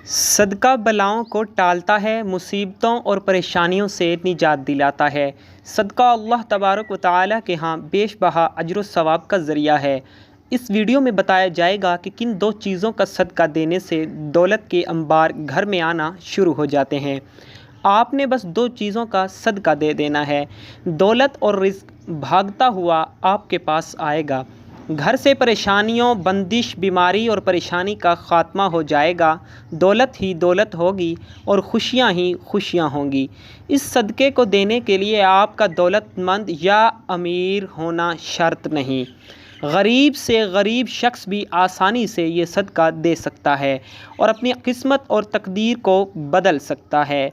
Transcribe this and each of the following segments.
صدقہ بلاؤں کو ٹالتا ہے، مصیبتوں اور پریشانیوں سے نجات دلاتا ہے۔ صدقہ اللہ تبارک و تعالیٰ کے ہاں بیش بہا اجر و ثواب کا ذریعہ ہے۔ اس ویڈیو میں بتایا جائے گا کہ کن دو چیزوں کا صدقہ دینے سے دولت کے انبار گھر میں آنا شروع ہو جاتے ہیں۔ آپ نے بس دو چیزوں کا صدقہ دے دینا ہے، دولت اور رزق بھاگتا ہوا آپ کے پاس آئے گا۔ گھر سے پریشانیوں، بندش، بیماری اور پریشانی کا خاتمہ ہو جائے گا، دولت ہی دولت ہوگی اور خوشیاں ہی خوشیاں ہوں گی۔ اس صدقے کو دینے کے لیے آپ کا دولت مند یا امیر ہونا شرط نہیں، غریب سے غریب شخص بھی آسانی سے یہ صدقہ دے سکتا ہے اور اپنی قسمت اور تقدیر کو بدل سکتا ہے۔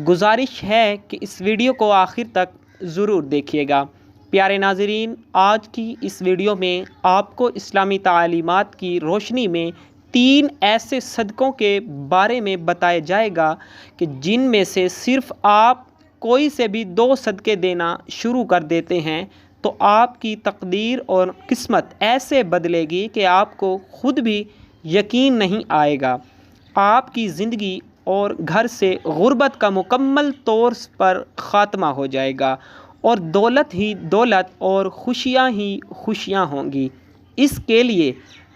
گزارش ہے کہ اس ویڈیو کو آخر تک ضرور دیکھیے گا۔ پیارے ناظرین، آج کی اس ویڈیو میں آپ کو اسلامی تعلیمات کی روشنی میں 3 ایسے صدقوں کے بارے میں بتایا جائے گا کہ جن میں سے صرف آپ کوئی سے بھی 2 صدقے دینا شروع کر دیتے ہیں تو آپ کی تقدیر اور قسمت ایسے بدلے گی کہ آپ کو خود بھی یقین نہیں آئے گا۔ آپ کی زندگی اور گھر سے غربت کا مکمل طور پر خاتمہ ہو جائے گا اور دولت ہی دولت اور خوشیاں ہی خوشیاں ہوں گی۔ اس کے لیے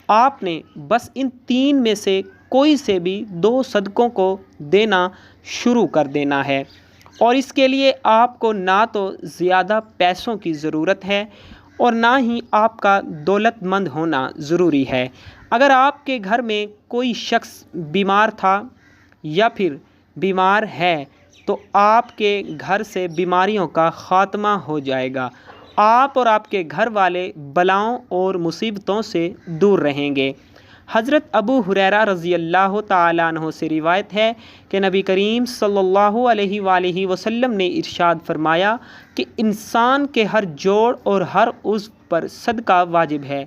آپ نے بس ان 3 میں سے کوئی سے بھی 2 صدقوں کو دینا شروع کر دینا ہے، اور اس کے لیے آپ کو نہ تو زیادہ پیسوں کی ضرورت ہے اور نہ ہی آپ کا دولت مند ہونا ضروری ہے۔ اگر آپ کے گھر میں کوئی شخص بیمار تھا یا پھر بیمار ہے تو آپ کے گھر سے بیماریوں کا خاتمہ ہو جائے گا۔ آپ اور آپ کے گھر والے بلاؤں اور مصیبتوں سے دور رہیں گے۔ حضرت ابو ہریرہ رضی اللہ تعالیٰ عنہ سے روایت ہے کہ نبی کریم صلی اللہ علیہ وآلہ وسلم نے ارشاد فرمایا کہ انسان کے ہر جوڑ اور ہر عضو پر صدقہ واجب ہے۔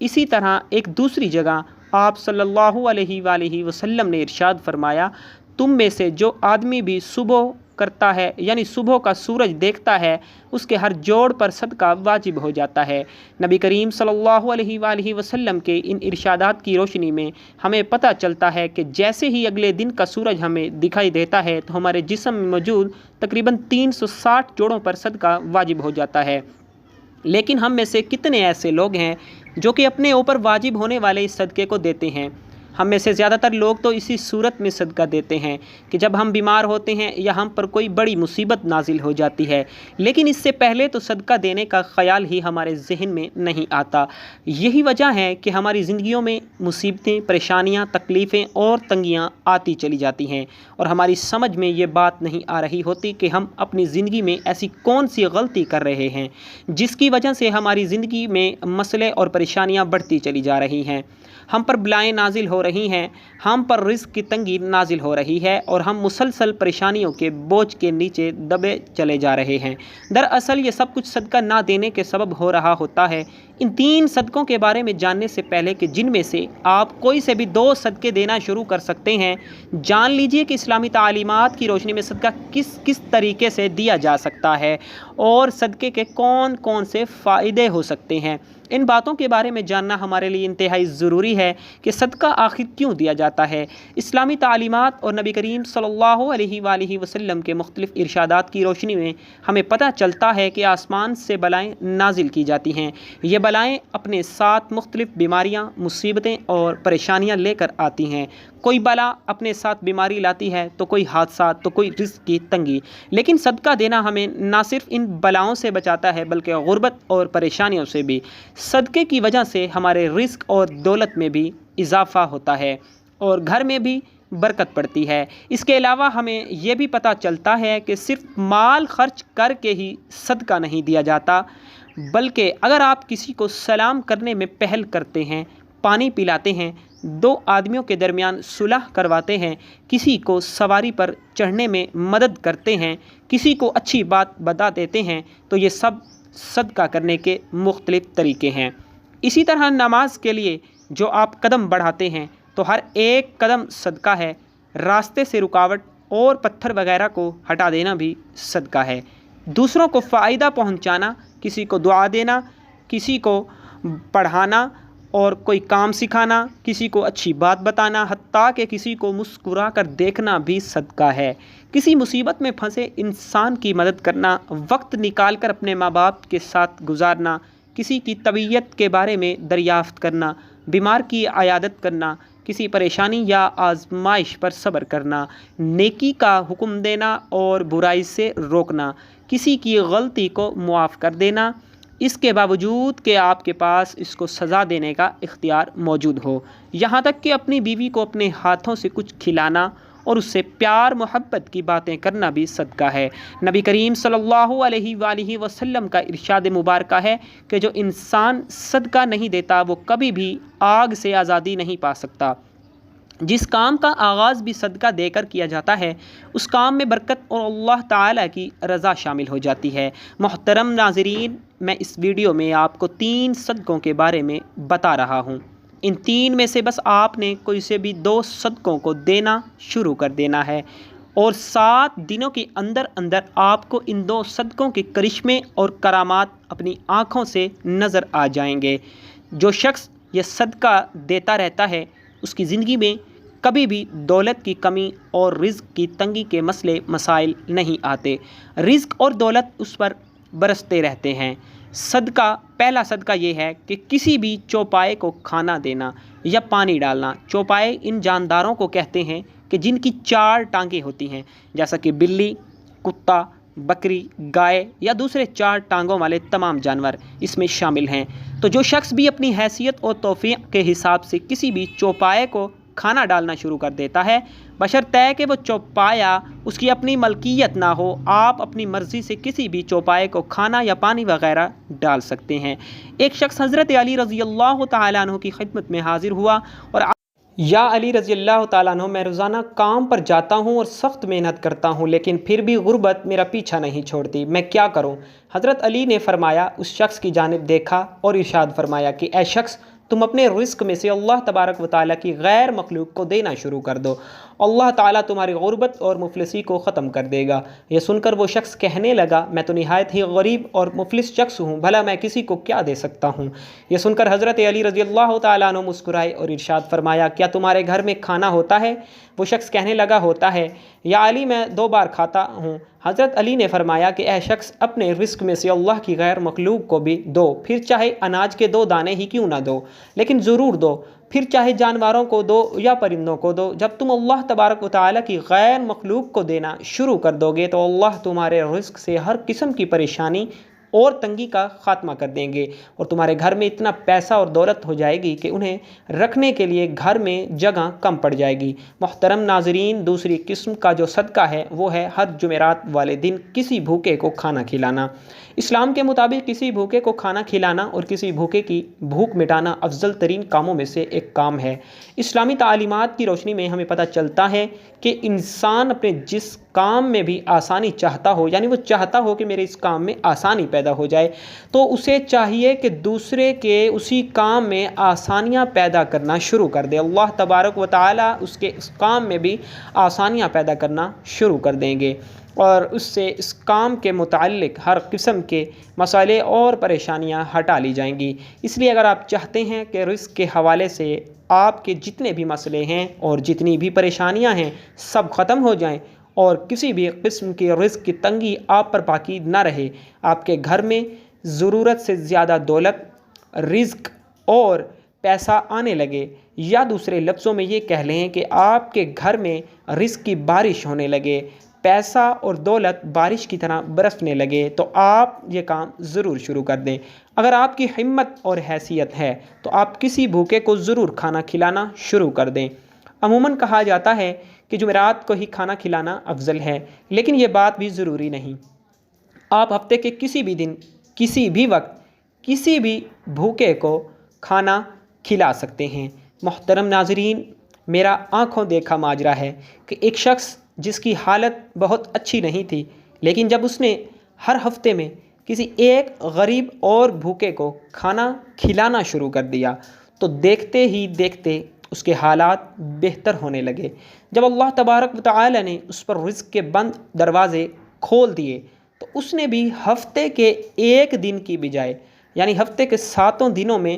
اسی طرح ایک دوسری جگہ آپ صلی اللہ علیہ وآلہ وسلم نے ارشاد فرمایا، تم میں سے جو آدمی بھی صبح کرتا ہے یعنی صبح کا سورج دیکھتا ہے، اس کے ہر جوڑ پر صدقہ واجب ہو جاتا ہے۔ نبی کریم صلی اللہ علیہ وآلہ وسلم کے ان ارشادات کی روشنی میں ہمیں پتہ چلتا ہے کہ جیسے ہی اگلے دن کا سورج ہمیں دکھائی دیتا ہے تو ہمارے جسم میں موجود تقریباً 360 جوڑوں پر صدقہ واجب ہو جاتا ہے۔ لیکن ہم میں سے کتنے ایسے لوگ ہیں جو کہ اپنے اوپر واجب ہونے والے اس صدقے کو دیتے ہیں؟ ہم میں سے زیادہ تر لوگ تو اسی صورت میں صدقہ دیتے ہیں کہ جب ہم بیمار ہوتے ہیں یا ہم پر کوئی بڑی مصیبت نازل ہو جاتی ہے، لیکن اس سے پہلے تو صدقہ دینے کا خیال ہی ہمارے ذہن میں نہیں آتا۔ یہی وجہ ہے کہ ہماری زندگیوں میں مصیبتیں، پریشانیاں، تکلیفیں اور تنگیاں آتی چلی جاتی ہیں اور ہماری سمجھ میں یہ بات نہیں آ رہی ہوتی کہ ہم اپنی زندگی میں ایسی کون سی غلطی کر رہے ہیں جس کی وجہ سے ہماری زندگی میں مسئلے اور پریشانیاں بڑھتی چلی جا رہی ہیں، ہم پر بلائیں نازل ہو رہی ہیں، ہم پر رزق کی تنگی نازل ہو رہی ہے اور ہم مسلسل پریشانیوں کے بوجھ کے نیچے دبے چلے جا رہے ہیں۔ دراصل یہ سب کچھ صدقہ نہ دینے کے سبب ہو رہا ہوتا ہے۔ ان 3 صدقوں کے بارے میں جاننے سے پہلے کہ جن میں سے آپ کوئی سے بھی 2 صدقے دینا شروع کر سکتے ہیں، جان لیجئے کہ اسلامی تعلیمات کی روشنی میں صدقہ کس طریقے سے دیا جا سکتا ہے اور صدقے کے کون کون سے فائدے ہو سکتے ہیں۔ ان باتوں کے بارے میں جاننا ہمارے لیے انتہائی ضروری ہے کہ صدقہ آخر کیوں دیا جاتا ہے۔ اسلامی تعلیمات اور نبی کریم صلی اللہ علیہ وآلہ وسلم کے مختلف ارشادات کی روشنی میں ہمیں پتہ چلتا ہے کہ آسمان سے بلائیں نازل کی جاتی ہیں۔ یہ بلائیں اپنے ساتھ مختلف بیماریاں، مصیبتیں اور پریشانیاں لے کر آتی ہیں۔ کوئی بلا اپنے ساتھ بیماری لاتی ہے تو کوئی حادثات، تو کوئی رزق کی تنگی، لیکن صدقہ دینا ہمیں نہ صرف ان بلاؤں سے بچاتا ہے بلکہ غربت اور پریشانیوں سے بھی۔ صدقے کی وجہ سے ہمارے رزق اور دولت میں بھی اضافہ ہوتا ہے اور گھر میں بھی برکت پڑتی ہے۔ اس کے علاوہ ہمیں یہ بھی پتہ چلتا ہے کہ صرف مال خرچ کر کے ہی صدقہ نہیں دیا جاتا، بلکہ اگر آپ کسی کو سلام کرنے میں پہل کرتے ہیں، پانی پلاتے ہیں، 2 آدمیوں کے درمیان صلح کرواتے ہیں، کسی کو سواری پر چڑھنے میں مدد کرتے ہیں، کسی کو اچھی بات بتا دیتے ہیں، تو یہ سب صدقہ کرنے کے مختلف طریقے ہیں۔ اسی طرح نماز کے لیے جو آپ قدم بڑھاتے ہیں تو ہر ایک قدم صدقہ ہے۔ راستے سے رکاوٹ اور پتھر وغیرہ کو ہٹا دینا بھی صدقہ ہے۔ دوسروں کو فائدہ پہنچانا، کسی کو دعا دینا، کسی کو پڑھانا اور کوئی کام سکھانا، کسی کو اچھی بات بتانا، حتیٰ کہ کسی کو مسکرا کر دیکھنا بھی صدقہ ہے۔ کسی مصیبت میں پھنسے انسان کی مدد کرنا، وقت نکال کر اپنے ماں باپ کے ساتھ گزارنا، کسی کی طبیعت کے بارے میں دریافت کرنا، بیمار کی عیادت کرنا، کسی پریشانی یا آزمائش پر صبر کرنا، نیکی کا حکم دینا اور برائی سے روکنا، کسی کی غلطی کو معاف کر دینا، اس کے باوجود کہ آپ کے پاس اس کو سزا دینے کا اختیار موجود ہو، یہاں تک کہ اپنی بیوی کو اپنے ہاتھوں سے کچھ کھلانا اور اس سے پیار محبت کی باتیں کرنا بھی صدقہ ہے۔ نبی کریم صلی اللہ علیہ وآلہ وسلم کا ارشاد مبارکہ ہے کہ جو انسان صدقہ نہیں دیتا وہ کبھی بھی آگ سے آزادی نہیں پا سکتا۔ جس کام کا آغاز بھی صدقہ دے کر کیا جاتا ہے اس کام میں برکت اور اللہ تعالیٰ کی رضا شامل ہو جاتی ہے۔ محترم ناظرین، میں اس ویڈیو میں آپ کو 3 صدقوں کے بارے میں بتا رہا ہوں۔ ان 3 میں سے بس آپ نے کوئی سے بھی 2 صدقوں کو دینا شروع کر دینا ہے اور 7 دنوں کے اندر اندر آپ کو ان 2 صدقوں کے کرشمے اور کرامات اپنی آنکھوں سے نظر آ جائیں گے۔ جو شخص یہ صدقہ دیتا رہتا ہے اس کی زندگی میں کبھی بھی دولت کی کمی اور رزق کی تنگی کے مسائل نہیں آتے۔ رزق اور دولت اس پر برستے رہتے ہیں۔ پہلا صدقہ یہ ہے کہ کسی بھی چوپائے کو کھانا دینا یا پانی ڈالنا۔ چوپائے ان جانداروں کو کہتے ہیں کہ جن کی 4 ٹانگیں ہوتی ہیں، جیسا کہ بلی، کتا، بکری، گائے یا دوسرے 4 ٹانگوں والے تمام جانور اس میں شامل ہیں۔ تو جو شخص بھی اپنی حیثیت اور توفیق کے حساب سے کسی بھی چوپائے کو کھانا ڈالنا شروع کر دیتا ہے، بشرطے کہ وہ چوپایا اس کی اپنی ملکیت نہ ہو، آپ اپنی مرضی سے کسی بھی چوپائے کو کھانا یا پانی وغیرہ ڈال سکتے ہیں۔ ایک شخص حضرت علی رضی اللہ تعالیٰ عنہ کی خدمت میں حاضر ہوا اور یا علی رضی اللہ تعالیٰ عنہ، میں روزانہ کام پر جاتا ہوں اور سخت محنت کرتا ہوں لیکن پھر بھی غربت میرا پیچھا نہیں چھوڑتی، میں کیا کروں؟ حضرت علی نے فرمایا، اس شخص کی جانب دیکھا اور ارشاد فرمایا کہ اے شخص، تم اپنے رزق میں سے اللہ تبارک و تعالیٰ کی غیر مخلوق کو دینا شروع کر دو، اللہ تعالیٰ تمہاری غربت اور مفلسی کو ختم کر دے گا۔ یہ سن کر وہ شخص کہنے لگا، میں تو نہایت ہی غریب اور مفلس شخص ہوں، بھلا میں کسی کو کیا دے سکتا ہوں؟ یہ سن کر حضرت علی رضی اللہ تعالیٰ عنہ مسکرائے اور ارشاد فرمایا، کیا تمہارے گھر میں کھانا ہوتا ہے؟ وہ شخص کہنے لگا، ہوتا ہے یا علی، میں 2 بار کھاتا ہوں۔ حضرت علی نے فرمایا کہ اے شخص، اپنے رزق میں سے اللہ کی غیر مخلوق کو بھی دو، پھر چاہے اناج کے 2 دانے ہی کیوں نہ دو، لیکن ضرور دو، پھر چاہے جانوروں کو دو یا پرندوں کو دو۔ جب تم اللہ تبارک و تعالیٰ کی غیر مخلوق کو دینا شروع کر دو گے تو اللہ تمہارے رزق سے ہر قسم کی پریشانی اور تنگی کا خاتمہ کر دیں گے اور تمہارے گھر میں اتنا پیسہ اور دولت ہو جائے گی کہ انہیں رکھنے کے لیے گھر میں جگہ کم پڑ جائے گی۔ محترم ناظرین، دوسری قسم کا جو صدقہ ہے وہ ہے ہر جمعرات والے دن کسی بھوکے کو کھانا کھلانا۔ اسلام کے مطابق کسی بھوکے کو کھانا کھلانا اور کسی بھوکے کی بھوک مٹانا افضل ترین کاموں میں سے ایک کام ہے۔ اسلامی تعلیمات کی روشنی میں ہمیں پتہ چلتا ہے کہ انسان اپنے جس کام میں بھی آسانی چاہتا ہو، یعنی وہ چاہتا ہو کہ میرے اس کام میں آسانی پیدا ہو جائے، تو اسے چاہیے کہ دوسرے کے اسی کام میں آسانیاں پیدا کرنا شروع کر دے۔ اللہ تبارک و تعالیٰ اس کے اس کام میں بھی آسانیاں پیدا کرنا شروع کر دیں گے اور اس سے اس کام کے متعلق ہر قسم کے مسائل اور پریشانیاں ہٹا لی جائیں گی۔ اس لیے اگر آپ چاہتے ہیں کہ رزق کے حوالے سے آپ کے جتنے بھی مسئلے ہیں اور جتنی بھی پریشانیاں ہیں سب ختم ہو جائیں اور کسی بھی قسم کی رزق کی تنگی آپ پر باقی نہ رہے، آپ کے گھر میں ضرورت سے زیادہ دولت، رزق اور پیسہ آنے لگے، یا دوسرے لفظوں میں یہ کہہ لیں کہ آپ کے گھر میں رزق کی بارش ہونے لگے، پیسہ اور دولت بارش کی طرح برسنے لگے، تو آپ یہ کام ضرور شروع کر دیں۔ اگر آپ کی ہمت اور حیثیت ہے تو آپ کسی بھوکے کو ضرور کھانا کھلانا شروع کر دیں۔ عموماً کہا جاتا ہے کہ جمعرات کو ہی کھانا کھلانا افضل ہے، لیکن یہ بات بھی ضروری نہیں۔ آپ ہفتے کے کسی بھی دن، کسی بھی وقت، کسی بھی بھوکے کو کھانا کھلا سکتے ہیں۔ محترم ناظرین، میرا آنکھوں دیکھا ماجرا ہے کہ ایک شخص جس کی حالت بہت اچھی نہیں تھی، لیکن جب اس نے ہر ہفتے میں کسی ایک غریب اور بھوکے کو کھانا کھلانا شروع کر دیا تو دیکھتے ہی دیکھتے اس کے حالات بہتر ہونے لگے۔ جب اللہ تبارک و تعالی نے اس پر رزق کے بند دروازے کھول دیے تو اس نے بھی ہفتے کے ایک دن کی بجائے، یعنی ہفتے کے 7 دنوں میں